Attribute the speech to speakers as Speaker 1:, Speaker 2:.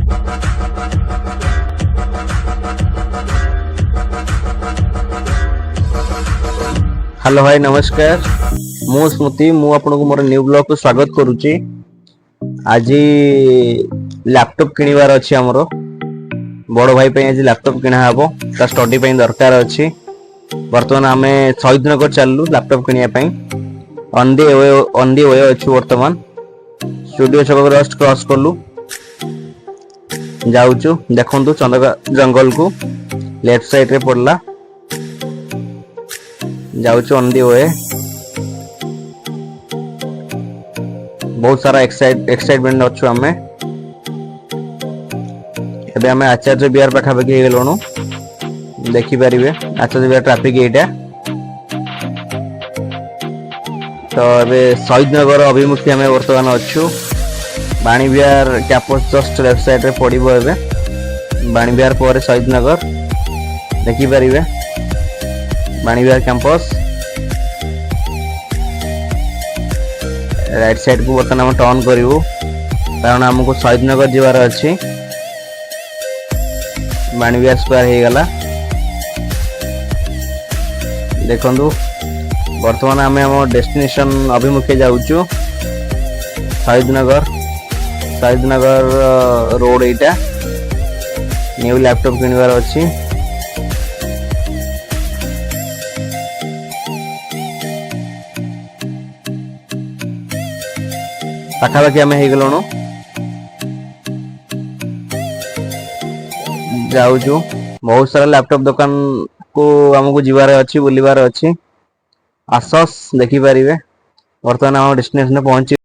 Speaker 1: Hello भाई नमस्कार। मु स्मृति मु आपन को मोर न्यू ब्लॉग को स्वागत करूची। आज लैपटॉप किनिवार अछि हमरो बड़ भाई पे। आज लैपटॉप किना हबो ता स्टडी पे दरकार अछि। वर्तमान आमे शहीद नगर चललु लैपटॉप किनिया पे। ऑन दी वे अछि। वर्तमान स्टूडियो छक जस्ट क्रॉस करलु जाउचु। देखंतु चंदका जंगल को लेफ्ट साइड रे पड़ला जाउचु ऑन दी वे। बहुत सारा एक्साइटमेंट अच्छु आमे। एबे आमे आचार्य बिहार पाखापाखि हे गेलनु देखि परिबे। आचार्य बिहार ट्रैफिक एटा तो एबे शहीद नगर अभिमुखी आमे वर्तमान अच्छु। बाणी Bihar campus just left side रे पड़िबो। एबे बाणी बिहार पर शहीद नगर देखि परिबे। बाणी बिहार कैंपस राइट साइड को बर्तन हम टर्न करू कारण हमको शहीद नगर जीवार अच्छी। बाणीबिहार स्क्वायर हो गला देखंतु। वर्तमान आम आम डेस्टिनेशन अभिमुखे जाऊचु शहीद नगर रोड एटा। न्यू लैपटॉप किनिवार अच्छी। पाखापाखि आम हो गलु जाऊचु। बहुत सारा लैपटॉप दुकान को आमको जीवार अच्छी बुलवार अच्छी। आसस देखि परिबे। वर्तमान आम डेस्टिनेशन पहुंची।